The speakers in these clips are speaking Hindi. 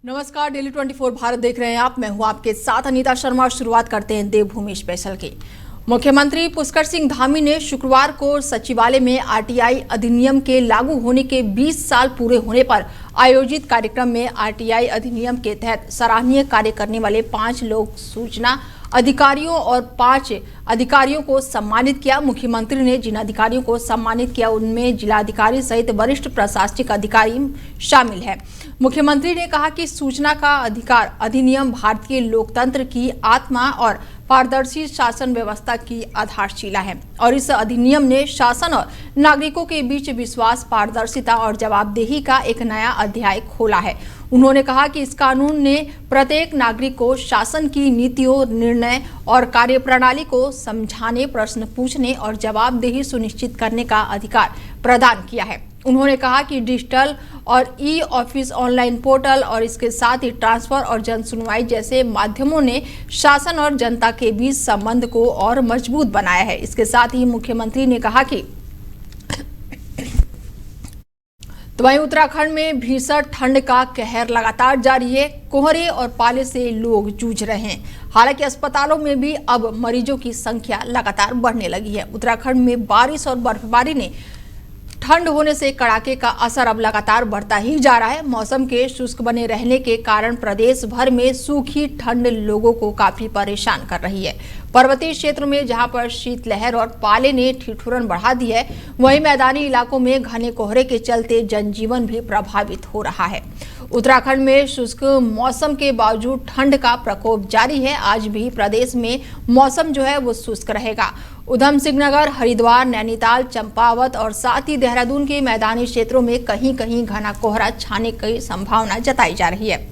नमस्कार, डेली 24 भारत देख रहे हैं आप। मैं हूं आपके साथ अनीता शर्मा। शुरुआत करते हैं देवभूमि स्पेशल की। मुख्यमंत्री पुष्कर सिंह धामी ने शुक्रवार को सचिवालय में आरटीआई अधिनियम के लागू होने के 20 साल पूरे होने पर आयोजित कार्यक्रम में आरटीआई अधिनियम के तहत सराहनीय कार्य करने वाले 5 लोक सूचना अधिकारियों और 5 अधिकारियों को सम्मानित किया। मुख्यमंत्री ने जिन अधिकारियों को सम्मानित किया उनमें जिलाधिकारी सहित वरिष्ठ प्रशासनिक अधिकारी शामिल है। मुख्यमंत्री ने कहा कि सूचना का अधिकार अधिनियम भारतीय लोकतंत्र की आत्मा और पारदर्शी शासन व्यवस्था की आधारशिला है और इस अधिनियम ने शासन और नागरिकों के बीच विश्वास, पारदर्शिता और जवाबदेही का एक नया अध्याय खोला है। उन्होंने कहा कि इस कानून ने प्रत्येक नागरिक को शासन की नीतियों, निर्णय और कार्यप्रणाली को समझाने, प्रश्न पूछने और जवाबदेही सुनिश्चित करने का अधिकार प्रदान किया है। उन्होंने कहा कि डिजिटल और ई ऑफिस, ऑनलाइन पोर्टल और इसके साथ ही ट्रांसफर और जन सुनवाई जैसे माध्यमों ने शासन और जनता के बीच संबंध को और मजबूत बनाया है। इसके साथ ही मुख्यमंत्री ने कहा कि तो वहीं उत्तराखंड में भीषण ठंड का कहर लगातार जारी है। कोहरे और पाले से लोग जूझ रहे हैं। हालांकि अस्पतालों में भी अब मरीजों की संख्या लगातार बढ़ने लगी है। उत्तराखंड में बारिश और बर्फबारी ने ठंड होने से कड़ाके का असर अब लगातार बढ़ता ही जा रहा है। मौसम के शुष्क बने रहने के कारण प्रदेश भर में सूखी ठंड लोगों को काफी परेशान कर रही है। पर्वतीय क्षेत्र में जहां पर शीतलहर और पाले ने ठिठुरन बढ़ा दी है, वहीं मैदानी इलाकों में घने कोहरे के चलते जनजीवन भी प्रभावित हो रहा है। उत्तराखंड में शुष्क मौसम के बावजूद ठंड का प्रकोप जारी है। आज भी प्रदेश में मौसम जो है वो शुष्क रहेगा। उधम सिंह नगर, हरिद्वार, नैनीताल, चंपावत और साथ ही देहरादून के मैदानी क्षेत्रों में कहीं कहीं घना कोहरा छाने की संभावना जताई जा रही है,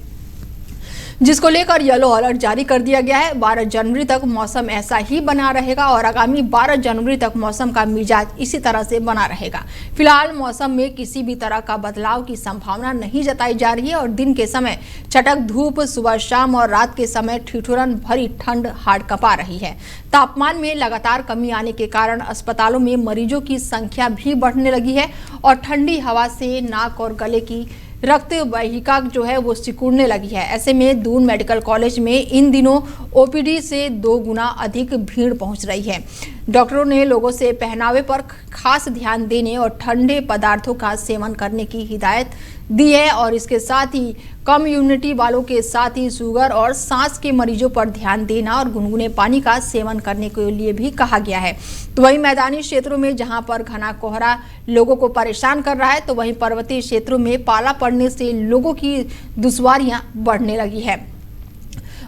जिसको लेकर येलो अलर्ट जारी कर दिया गया है। 12 जनवरी तक मौसम ऐसा ही बना रहेगा और आगामी 12 जनवरी तक मौसम का मिजाज इसी तरह से बना रहेगा। फिलहाल मौसम में किसी भी तरह का बदलाव की संभावना नहीं जताई जा रही है और दिन के समय चटक धूप, सुबह शाम और रात के समय ठिठुरन भरी ठंड हाड़ कंपा रही है। तापमान में लगातार कमी आने के कारण अस्पतालों में मरीजों की संख्या भी बढ़ने लगी है और ठंडी हवा से नाक और गले की रक्त वाहिका जो है वो सिकुड़ने लगी है। ऐसे में दून मेडिकल कॉलेज में इन दिनों ओपीडी से 2 गुना अधिक भीड़ पहुंच रही है। डॉक्टरों ने लोगों से पहनावे पर खास ध्यान देने और ठंडे पदार्थों का सेवन करने की हिदायत दी है और इसके साथ ही कम इम्यूनिटी वालों के साथ ही शुगर और सांस के मरीजों पर ध्यान देना और गुनगुने पानी का सेवन करने के लिए भी कहा गया है। तो वहीं मैदानी क्षेत्रों में जहां पर घना कोहरा लोगों को परेशान कर रहा है, तो वहीं पर्वतीय क्षेत्रों में पाला पड़ने से लोगों की दुश्वारियां बढ़ने लगी है।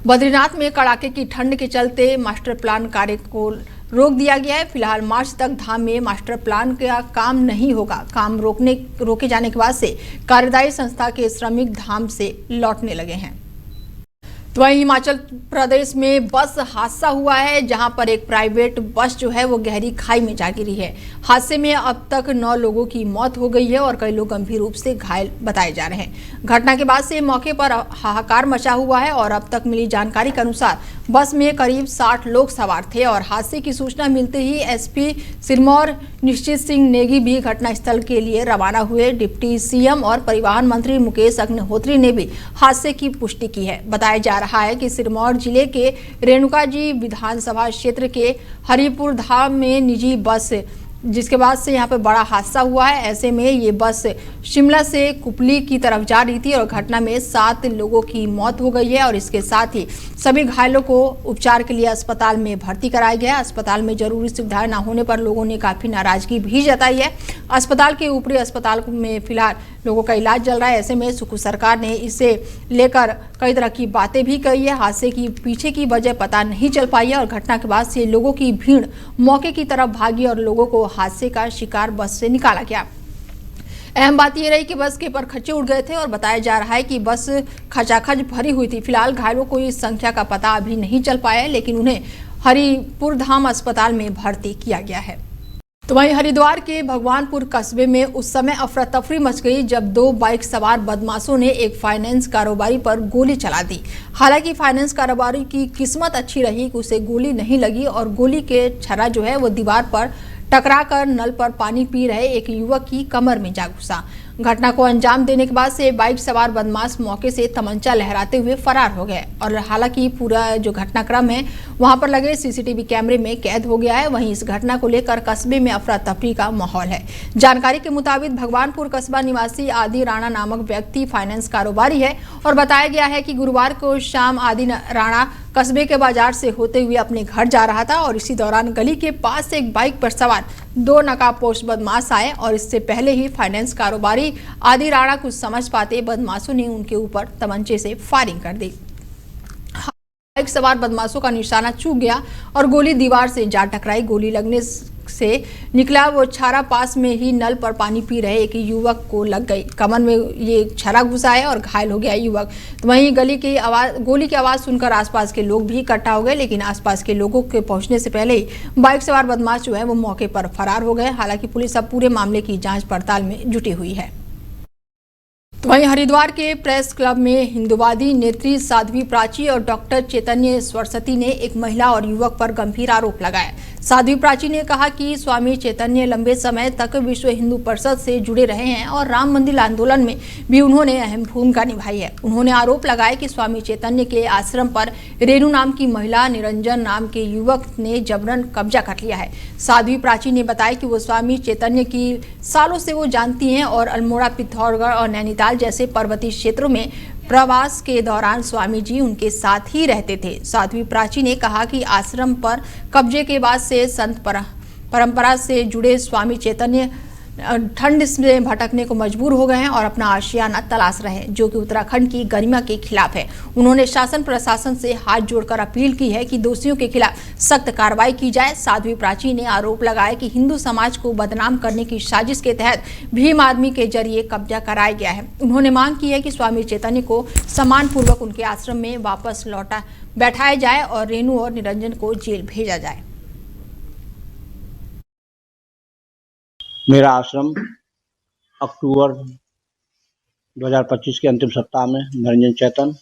बद्रीनाथ में कड़ाके की ठंड के चलते मास्टर प्लान कार्य को रोक दिया गया है। फिलहाल मार्च तक धाम में मास्टर प्लान का काम नहीं होगा। काम रोके जाने के बाद से कार्यदायी संस्था के श्रमिक धाम से लौटने लगे हैं। तो वहीं हिमाचल प्रदेश में बस हादसा हुआ है, जहां पर एक प्राइवेट बस जो है वो गहरी खाई में जा गिरी है। हादसे में अब तक 9 लोगों की मौत हो गई है और कई लोग गंभीर रूप से घायल बताए जा रहे हैं। घटना के बाद से मौके पर हाहाकार मचा हुआ है और अब तक मिली जानकारी के अनुसार बस में करीब 60 लोग सवार थे और हादसे की सूचना मिलते ही एसपी सिरमौर निश्चित सिंह नेगी भी घटनास्थल के लिए रवाना हुए। डिप्टी सीएम और परिवहन मंत्री मुकेश अग्निहोत्री ने भी हादसे की पुष्टि की है। बताया जा रहा है कि सिरमौर जिले के रेणुका जी विधानसभा क्षेत्र के हरिपुर धाम में निजी बस, जिसके बाद से यहाँ पे बड़ा हादसा हुआ है। ऐसे में ये बस शिमला से कुपली की तरफ जा रही थी और घटना में 7 लोगों की मौत हो गई है और इसके साथ ही सभी घायलों को उपचार के लिए अस्पताल में भर्ती कराया गया। अस्पताल में जरूरी सुविधाएं न होने पर लोगों ने काफी नाराजगी भी जताई है। अस्पताल के ऊपरी अस्पताल में फिलहाल लोगों का इलाज चल रहा है। ऐसे में सुकू सरकार ने इसे लेकर कई तरह की बातें भी कही है। हादसे की पीछे की वजह पता नहीं चल पाई है और घटना के बाद से लोगों की भीड़ मौके की तरफ भागी और लोगों को हादसे का शिकार बस से निकाला गया। अहम बात यह रही कि बस के पर खच्चे उड़ गए थे और बताया जा रहा है कि बस खचाखच भरी हुई थी। फिलहाल घायलों को इस संख्या का पता अभी नहीं चल पाया है, लेकिन उन्हें हरिपुर धाम अस्पताल में भर्ती किया गया है। तो वहीं हरिद्वार के भगवानपुर कस्बे में उस समय अफरा तफरी मच गई जब 2 बाइक सवार बदमाशों ने एक फाइनेंस कारोबारी पर गोली चला दी। हालांकि फाइनेंस कारोबारी की किस्मत अच्छी रही कि उसे गोली नहीं लगी और गोली के छर्रा जो है वो दीवार पर टकराकर नल पर पानी पी रहे एक युवक की कमर में जा घुसा। घटना को अंजाम देने के बाद से बाइक सवार बदमाश मौके से तमंचा लहराते हुए फरार हो गए और हालांकि पूरा जो घटनाक्रम है वहां पर लगे सीसीटीवी कैमरे में कैद हो गया है। वहीं इस घटना को लेकर कस्बे में अफरा तफरी का माहौल है। जानकारी के मुताबिक भगवानपुर कस्बा निवासी आदि राणा नामक व्यक्ति फाइनेंस कारोबारी है और बताया गया है कि गुरुवार को शाम आदि राणा कस्बे के बाजार से होते हुए अपने घर जा रहा था और इसी दौरान गली के पास से एक बाइक पर सवार 2 नकाबपोश बदमाश आए और इससे पहले ही फाइनेंस कारोबारी आदि राणा कुछ समझ पाते बदमाशों ने उनके ऊपर तमंचे से फायरिंग कर दी। बाइक सवार बदमाशों का निशाना चूक गया और गोली दीवार से जा टकराई। गोली लगने से निकला वो छारा पास में ही नल पर पानी पी रहे एक युवक को लग गई। कमर में ये छारा घुसा है और घायल हो गया युवक। तो वहीं गोली की आवाज सुनकर आसपास के लोग भी इकट्ठा हो गए, लेकिन आसपास के लोगों के पहुंचने से पहले ही बाइक सवार बदमाश जो है वो मौके पर फरार हो गए। हालांकि पुलिस अब पूरे मामले की जांच पड़ताल में जुटी हुई है। तो वहीं हरिद्वार के प्रेस क्लब में हिंदुवादी नेत्री साध्वी प्राची और डॉक्टर चैतन्य सरस्वती ने एक महिला और युवक पर गंभीर आरोप लगाया। साध्वी प्राची ने कहा कि स्वामी चैतन्य लंबे समय तक विश्व हिंदू परिषद से जुड़े रहे हैं और राम मंदिर आंदोलन में भी उन्होंने अहम भूमिका निभाई है। उन्होंने आरोप लगाया कि स्वामी चैतन्य के आश्रम पर रेणु नाम की महिला, निरंजन नाम के युवक ने जबरन कब्जा कर लिया है। साध्वी प्राची ने बताया कि वो स्वामी चैतन्य की सालों से वो जानती हैं और अल्मोड़ा, पिथौरागढ़ और नैनीताल जैसे पर्वतीय क्षेत्रों में प्रवास के दौरान स्वामी जी उनके साथ ही रहते थे। साध्वी प्राची ने कहा कि आश्रम पर कब्जे के बाद से संत परंपरा से जुड़े स्वामी चैतन्य ठंड में भटकने को मजबूर हो गए हैं और अपना आशियाना तलाश रहे हैं, जो कि उत्तराखंड की गरिमा के खिलाफ है। उन्होंने शासन प्रशासन से हाथ जोड़कर अपील की है कि दोषियों के खिलाफ सख्त कार्रवाई की जाए। साध्वी प्राची ने आरोप लगाया कि हिंदू समाज को बदनाम करने की साजिश के तहत भीम आर्मी के जरिए कब्जा कराया गया है। उन्होंने मांग की है कि स्वामी चैतन्य को सम्मानपूर्वक उनके आश्रम में वापस बैठाया जाए और रेणु और निरंजन को जेल भेजा जाए। मेरा आश्रम अक्टूबर 2025 के अंतिम सप्ताह में निरंजन चैतन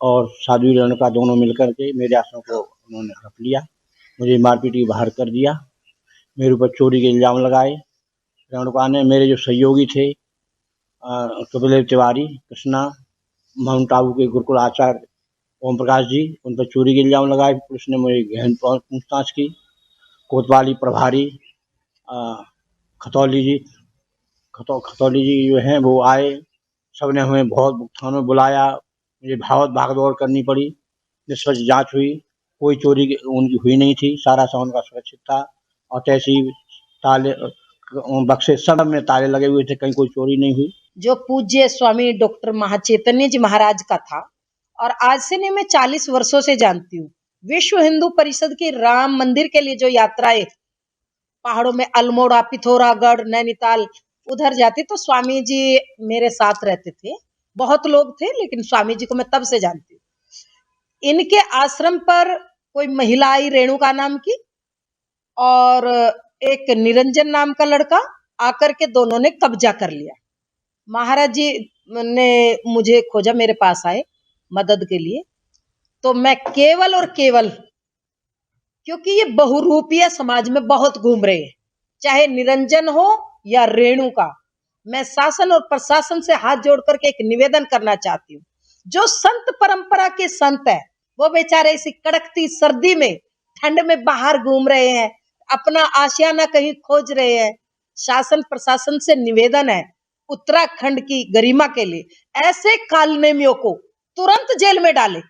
और साध्वी रेणुका दोनों मिलकर के मेरे आश्रम को उन्होंने हड़प लिया, मुझे मारपीट की बाहर कर दिया, मेरे ऊपर चोरी के इल्ज़ाम लगाए। रेणुका ने मेरे जो सहयोगी थे कपिल तिवारी, कृष्णा, माउंट आबू के गुरुकुल आचार्य ओम प्रकाश जी, उन पर चोरी के इल्ज़ाम लगाए। पुलिस ने मुझे गहन पूछताछ की। कोतवाली प्रभारी खतौली जी जो हैं वो आए, सबने हमें बहुत थानों में बुलाया, मुझे भागदौड़ करनी पड़ी। निष्पक्ष जांच हुई, कोई चोरी उनकी हुई नहीं थी, सारा सामान का सुरक्षित था और तहसील ताले बक्से सब में ताले लगे हुए थे, कहीं कोई चोरी नहीं हुई। जो पूज्य स्वामी डॉक्टर महाचैतन्य जी महाराज का था और आज से नहीं, मैं 40 वर्षों से जानती हूँ। विश्व हिंदू परिषद की राम मंदिर के लिए जो यात्राएं पहाड़ों में अल्मोड़ा, पिथौरागढ़, नैनीताल उधर जाती, तो स्वामी जी मेरे साथ रहते थे। बहुत लोग थे, लेकिन स्वामी जी को मैं तब से जानती हूँ। इनके आश्रम पर कोई महिला आई रेणुका नाम की और एक निरंजन नाम का लड़का आकर के दोनों ने कब्जा कर लिया। महाराज जी ने मुझे खोजा, मेरे पास आए मदद के लिए, तो मैं केवल और केवल, क्योंकि ये बहुरूपीय समाज में बहुत घूम रहे हैं, चाहे निरंजन हो या रेणुका, मैं शासन और प्रशासन से हाथ जोड़ करके एक निवेदन करना चाहती हूँ। जो संत परंपरा के संत है, वो बेचारे इसी कड़कती सर्दी में, ठंड में बाहर घूम रहे हैं, अपना आशियाना कहीं खोज रहे हैं। शासन प्रशासन से निवेदन है, उत्तराखंड की गरिमा के लिए ऐसे कालनेमियों को तुरंत जेल में डाले,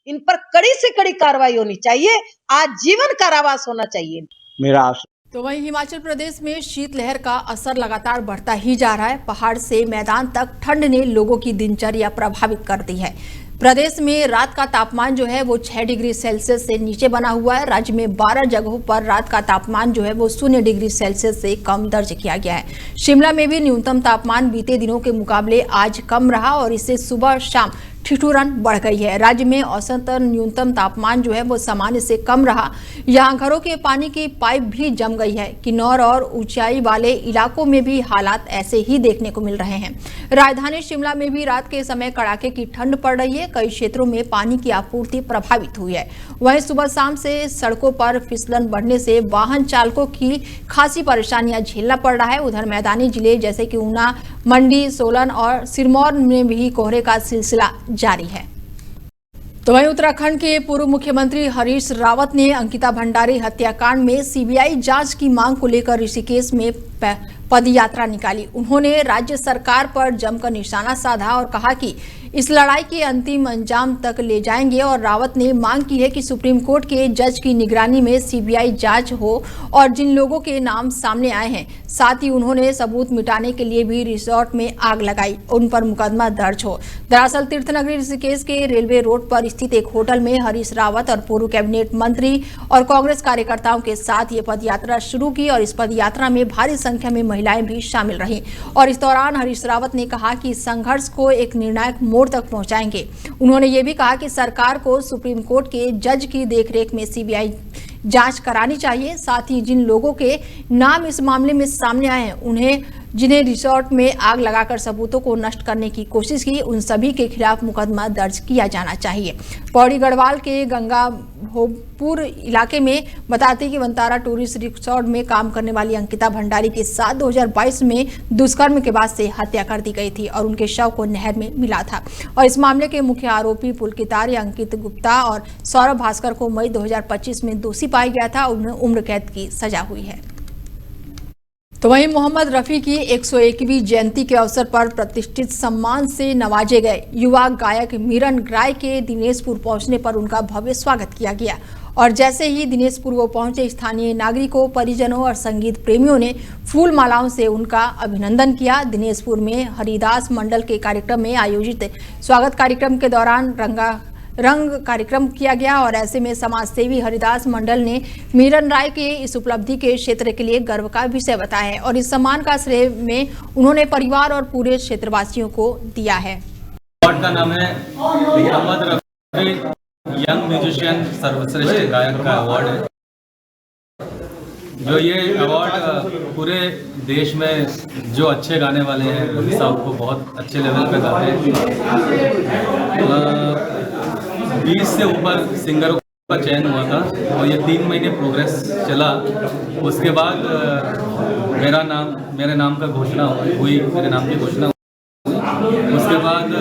इन पर कड़ी से कड़ी कार्रवाई होनी चाहिए, आजीवन कारावास होना चाहिए। मेरा तो वहीं हिमाचल प्रदेश में शीतलहर का असर लगातार बढ़ता ही जा रहा है। पहाड़ से मैदान तक ठंड ने लोगों की दिनचर्या प्रभावित कर दी है। प्रदेश में रात का तापमान जो है वो 6 डिग्री सेल्सियस से नीचे बना हुआ है। राज्य में 12 जगहों पर रात का तापमान जो है वो 0 डिग्री सेल्सियस से कम दर्ज किया गया है। शिमला में भी न्यूनतम तापमान बीते दिनों के मुकाबले आज कम रहा और इससे सुबह शाम ठिठुरन बढ़ गई है। राज्य में औसतन न्यूनतम तापमान जो है वो सामान्य से कम रहा। यहाँ घरों के पानी की पाइप भी जम गई है। किन्नौर और ऊंचाई वाले इलाकों में भी हालात ऐसे ही देखने को मिल रहे हैं। राजधानी शिमला में भी रात के समय कड़ाके की ठंड पड़ रही है। कई क्षेत्रों में पानी की आपूर्ति प्रभावित हुई है। वहीं सुबह शाम से सड़कों पर फिसलन बढ़ने से वाहन चालकों की खासी परेशानियां झेलना पड़ रहा है। उधर मैदानी जिले जैसे कि ऊना, मंडी, सोलन और सिरमौर में भी कोहरे का सिलसिला जारी है। तो वहीं उत्तराखंड के पूर्व मुख्यमंत्री हरीश रावत ने अंकिता भंडारी हत्याकांड में सीबीआई जांच की मांग को लेकर ऋषिकेश में पदयात्रा निकाली। उन्होंने राज्य सरकार पर जमकर निशाना साधा और कहा कि इस लड़ाई के अंतिम अंजाम तक ले जाएंगे। और रावत ने मांग की है कि सुप्रीम कोर्ट के जज की निगरानी में सीबीआई जांच हो और जिन लोगों के नाम सामने आए हैं, साथ ही उन्होंने सबूत मिटाने के लिए भी रिसोर्ट में आग लगाई, उन पर मुकदमा दर्ज हो। दरअसल तीर्थनगरी ऋषिकेश के रेलवे रोड पर स्थित एक होटल में हरीश रावत और पूर्व कैबिनेट मंत्री और कांग्रेस कार्यकर्ताओं के साथ ये पदयात्रा शुरू की और इस पदयात्रा में भारी संख्या में महिलाएं भी शामिल रहीं। और इस दौरान हरीश रावत ने कहा कि इस संघर्ष को एक निर्णायक मोड़ तक पहुंचाएंगे। उन्होंने ये भी कहा कि सरकार को सुप्रीम कोर्ट के जज की देखरेख में सीबीआई जांच करानी चाहिए। साथ ही जिन लोगों के नाम इस मामले में सामने आए हैं, जिन्हें रिसोर्ट में आग लगाकर सबूतों को नष्ट करने की कोशिश की, उन सभी के खिलाफ मुकदमा दर्ज किया जाना चाहिए। पौड़ी गढ़वाल के गंगा भोजपुर इलाके में बताते कि वंतारा टूरिस्ट रिसोर्ट में काम करने वाली अंकिता भंडारी के साथ 2022 में दुष्कर्म के बाद से हत्या कर दी गई थी और उनके शव को नहर में मिला था। और इस मामले के मुख्य आरोपी पुलकितार अंकित गुप्ता और सौरभ भास्कर को मई 2025 में दोषी पाया गया था। उन्हें उम्र कैद की सजा हुई है। तो वहीं मोहम्मद रफी की 101वीं जयंती के अवसर पर प्रतिष्ठित सम्मान से नवाजे गए युवा गायक मीरन राय के दिनेशपुर पहुंचने पर उनका भव्य स्वागत किया गया। और जैसे ही दिनेशपुर वो पहुंचे, स्थानीय नागरिकों, परिजनों और संगीत प्रेमियों ने फूल मालाओं से उनका अभिनंदन किया। दिनेशपुर में हरिदास मंडल के कार्यक्रम में आयोजित स्वागत कार्यक्रम के दौरान रंग कार्यक्रम किया गया और ऐसे में समाजसेवी हरिदास मंडल ने मीरन राय के इस उपलब्धि के क्षेत्र के लिए गर्व का विषय बताया है और इस सम्मान का श्रेय में उन्होंने परिवार और पूरे क्षेत्रवासियों को दिया है। अवार्ड का नाम है मोहम्मद रफी यंग म्यूजिशियन सर्वश्रेष्ठ गायक का अवार्ड है। जो ये अवार्ड पूरे देश में जो अच्छे गाने वाले हैं रफी साहब को बहुत अच्छे लेवल पे गाते हैं। 20 से ऊपर सिंगरों का चयन हुआ था और ये 3 महीने प्रोग्रेस चला। उसके बाद मेरे नाम का घोषणा हुई, मेरे नाम की घोषणा हुई। उसके बाद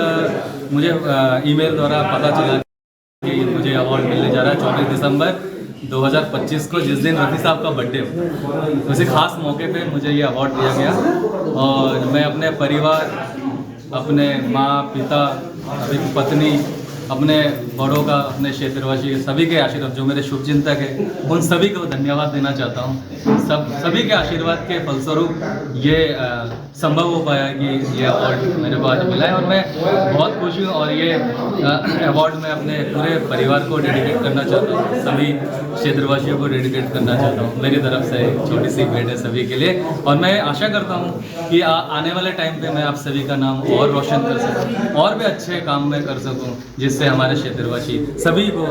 मुझे ईमेल द्वारा पता चला कि मुझे अवार्ड मिलने जा रहा है 24 दिसंबर 2025 को, जिस दिन रफी साहब का बर्थडे हो। उसी खास मौके पे मुझे ये अवार्ड दिया गया और मैं अपने परिवार, अपने माँ पिता, अपनी पत्नी, अपने बड़ों का, अपने क्षेत्रवासी सभी के आशीर्वाद, जो मेरे शुभचिंतक है, उन सभी को धन्यवाद देना चाहता हूँ। सभी के आशीर्वाद के फलस्वरूप ये संभव हो पाया कि ये अवार्ड मेरे को आज मिला है और मैं बहुत खुश हूँ। और ये अवार्ड मैं अपने पूरे परिवार को डेडिकेट करना चाहता हूँ, सभी क्षेत्रवासियों को डेडिकेट करना चाहता हूँ। मेरी तरफ से छोटी सी भेंट है सभी के लिए और मैं आशा करता हूँ कि आने वाले टाइम पे मैं आप सभी का नाम और रोशन कर सकूँ और भी अच्छे काम में कर सकूँ, जिससे हमारे क्षेत्रवासी सभी को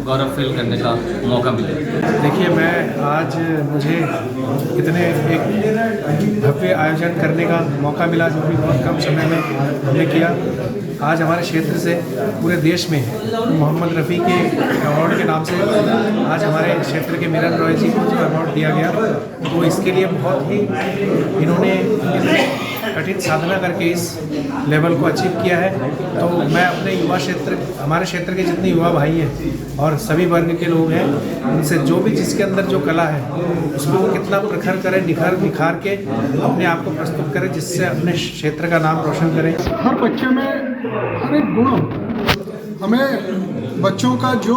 गौरव फील करने का मौका मिले। देखिए, मैं आज मुझे इतने एक भव्य आयोजन करने का मौका मिला, जो भी बहुत कम समय में हमने किया। आज हमारे क्षेत्र से पूरे देश में मोहम्मद रफ़ी के अवार्ड के नाम से आज हमारे क्षेत्र के मीरन रॉय जी को जो अवार्ड दिया गया, तो इसके लिए बहुत ही इन्होंने कठिन साधना करके इस लेवल को अचीव किया है। तो मैं अपने युवा क्षेत्र, हमारे क्षेत्र के जितने युवा भाई हैं और सभी वर्ग के लोग हैं, उनसे जो भी जिसके अंदर जो कला है उसको वो कितना प्रखर करें, निखार के अपने आप को प्रस्तुत करें, जिससे अपने क्षेत्र का नाम रोशन करें। हर बच्चे में हर एक गुण, हमें बच्चों का जो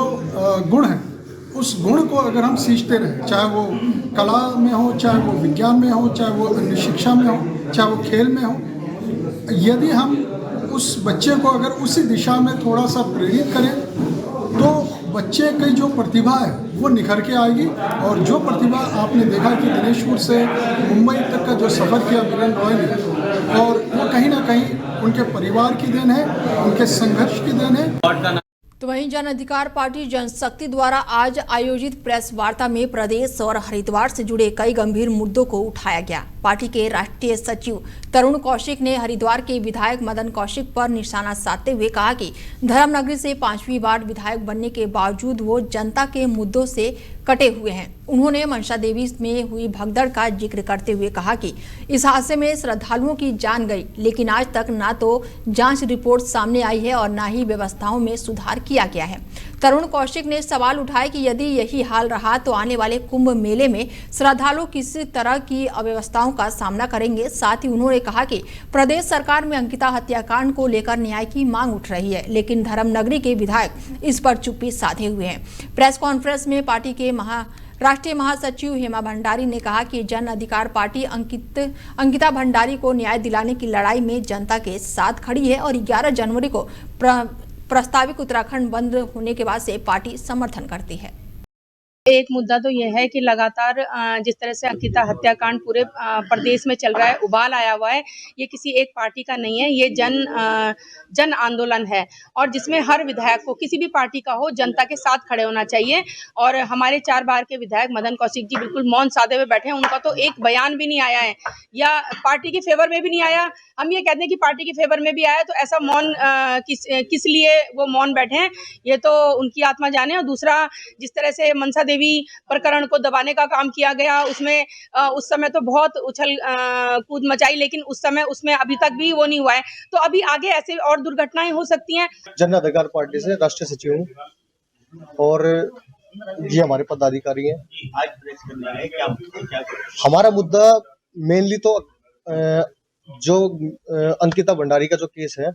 गुण है उस गुण को अगर हम सींचते रहें, चाहे वो कला में हो, चाहे वो विज्ञान में हो, चाहे वो अन्य शिक्षा में हो, चाहे वो खेल में हो, यदि हम उस बच्चे को अगर उसी दिशा में थोड़ा सा प्रेरित करें तो बच्चे की जो प्रतिभा है वो निखर के आएगी। और जो प्रतिभा आपने देखा कि दिनेशपुर से मुंबई तक का जो सफ़र किया मीरन रॉय ने, और वो कहीं ना कहीं उनके परिवार की देन है, उनके संघर्ष की देन है। तो वहीं जन अधिकार पार्टी जनशक्ति द्वारा आज आयोजित प्रेस वार्ता में प्रदेश और हरिद्वार से जुड़े कई गंभीर मुद्दों को उठाया गया। पार्टी के राष्ट्रीय सचिव तरुण कौशिक ने हरिद्वार के विधायक मदन कौशिक पर निशाना साधते हुए कहा कि धर्मनगरी से 5वीं बार विधायक बनने के बावजूद वो जनता के मुद्दों से कटे हुए हैं। उन्होंने मनसा देवी में हुई भगदड़ का जिक्र करते हुए कहा कि इस हादसे में श्रद्धालुओं की जान गई, लेकिन आज तक ना तो जांच रिपोर्ट सामने आई है और ना ही व्यवस्थाओं में सुधार किया गया है। तरुण कौशिक ने सवाल उठाया कि यदि यही हाल रहा तो आने वाले कुंभ मेले में श्रद्धालु किसी तरह की अव्यवस्थाओं का सामना करेंगे। साथ ही उन्होंने कहा कि प्रदेश सरकार में अंकिता हत्याकांड को लेकर न्याय की मांग उठ रही है, लेकिन धर्मनगरी के विधायक इस पर चुप्पी साधे हुए हैं। प्रेस कॉन्फ्रेंस में पार्टी के राष्ट्रीय महासचिव हेमा भंडारी ने कहा कि जन अधिकार पार्टी अंकिता भंडारी को न्याय दिलाने की लड़ाई में जनता के साथ खड़ी है और 11 जनवरी को प्रस्तावित उत्तराखंड बंद होने के बाद से पार्टी समर्थन करती है। एक मुद्दा तो यह है कि लगातार जिस तरह से अंकिता हत्याकांड पूरे प्रदेश में चल रहा है, उबाल आया हुआ है, ये किसी एक पार्टी का नहीं है, ये जन आंदोलन है और जिसमें हर विधायक को, किसी भी पार्टी का हो, जनता के साथ खड़े होना चाहिए। और हमारे 4 बार के विधायक मदन कौशिक जी बिल्कुल मौन साधे हुए बैठे हैं, उनका तो एक बयान भी नहीं आया है या पार्टी के फेवर में भी नहीं आया। हम ये कहते हैं कि पार्टी के फेवर में भी आया तो ऐसा मौन किस लिए वो मौन बैठे हैं, ये तो उनकी आत्मा जाने। और दूसरा, जिस तरह से मनसा देवी प्रकरण को दबाने का काम किया गया, उसमें उस समय तो बहुत उछल कूद मचाई, लेकिन उस समय उसमें अभी तक भी वो नहीं हुआ है। तो अभी आगे ऐसे और दुर्घटनाएं हो सकती हैं। जन अधिकार पार्टी से राष्ट्रीय सचिव हूँ और ये हमारे पदाधिकारी हैं। हमारा मुद्दा मेनली तो जो अंकिता भंडारी का जो केस है,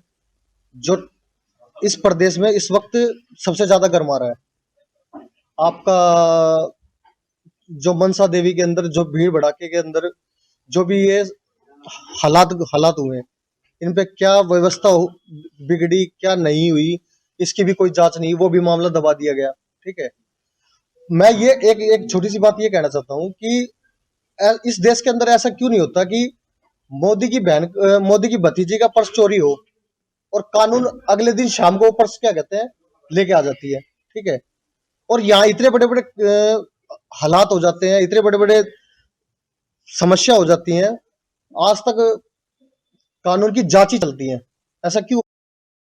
जो इस प्रदेश में इस वक्त सबसे ज्यादा गरमा रहा है। आपका जो मनसा देवी के अंदर जो भीड़ भड़ाके के अंदर जो भी ये हालात हुए, इन पे क्या व्यवस्था बिगड़ी, क्या नहीं हुई, इसकी भी कोई जांच नहीं, वो भी मामला दबा दिया गया। ठीक है, मैं ये एक छोटी सी बात ये कहना चाहता हूँ कि इस देश के अंदर ऐसा क्यों नहीं होता कि मोदी की भतीजी का पर्स चोरी हो और कानून अगले दिन शाम को पर्स क्या कहते हैं लेके आ जाती है। ठीक है, और यहाँ इतने बड़े बड़े हालात हो जाते हैं, इतने बड़े बड़े समस्या हो जाती हैं, आज तक कानून की जांच ही चलती है, ऐसा क्यों?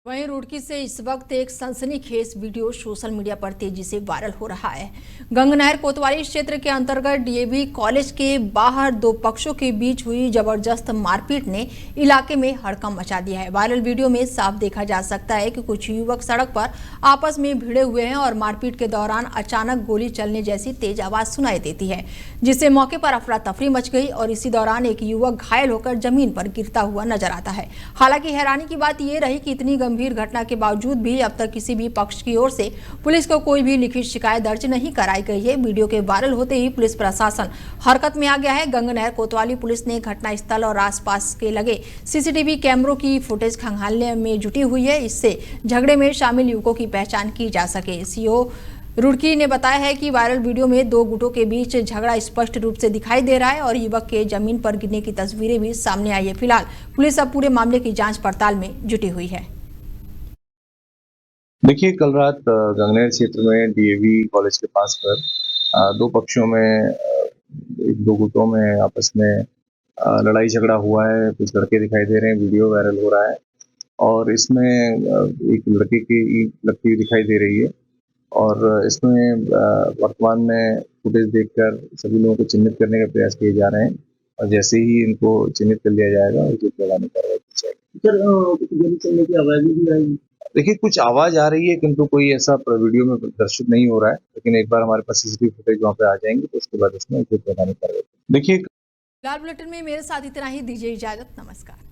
वहीं रुड़की से इस वक्त एक सनसनीखेज वीडियो सोशल मीडिया पर तेजी से वायरल हो रहा है। गंगनहर कोतवाली क्षेत्र के अंतर्गत डीएवी कॉलेज के बाहर 2 पक्षों के बीच हुई जबरदस्त मारपीट ने इलाके में हड़कंप मचा दिया है। वायरल वीडियो में साफ देखा जा सकता है कि कुछ युवक सड़क पर आपस में भिड़े हुए हैं और मारपीट के दौरान अचानक गोली चलने जैसी तेज आवाज सुनाई देती है, जिससे मौके पर अफरा तफरी मच गई और इसी दौरान एक युवक घायल होकर जमीन पर गिरता हुआ नजर आता है। हालांकि हैरानी की बात यह रही कि इतनी गंभीर घटना के बावजूद भी अब तक किसी भी पक्ष की ओर से पुलिस को कोई भी लिखित शिकायत दर्ज नहीं कराई गई है। वीडियो के वायरल होते ही पुलिस प्रशासन हरकत में आ गया है। गंगनहर कोतवाली पुलिस ने घटनास्थल और आसपास के लगे सीसीटीवी कैमरों की फुटेज खंगालने में जुटी हुई है, इससे झगड़े में शामिल युवकों की पहचान की जा सके। सीओ रुड़की ने बताया है कि वायरल वीडियो में 2 गुटों के बीच झगड़ा स्पष्ट रूप से दिखाई दे रहा है और युवक के जमीन पर गिरने की तस्वीरें भी सामने आई है। फिलहाल पुलिस अब पूरे मामले की जांच पड़ताल में जुटी हुई है। देखिए, कल रात गंगनहर क्षेत्र में डीएवी कॉलेज के पास पर 2 पक्षों में 1-2 गुटों में आपस में लड़ाई झगड़ा हुआ है। कुछ लड़के दिखाई दे रहे हैं, वीडियो वायरल हो रहा है और इसमें एक लड़के की ईंट लगती हुई दिखाई दे रही है और इसमें वर्तमान में फुटेज देखकर सभी लोगों को चिन्हित करने का प्रयास किए जा रहे हैं और जैसे ही इनको चिन्हित कर लिया जाएगा उचित लगाने कार्रवाई की जाएगी। सर, गोली चलने की आवाज भी आई? देखिए, कुछ आवाज आ रही है किंतु कोई ऐसा वीडियो में प्रदर्शित नहीं हो रहा है, लेकिन एक बार हमारे पास सीसीटीवी फुटेज वहाँ पे आ जाएंगे तो उसके बाद इसमें उचित लगाने कार्रवाई। देखिए, फिलहाल बुलेटिन में मेरे साथ इतना ही। दीजिए इजाजत, नमस्कार।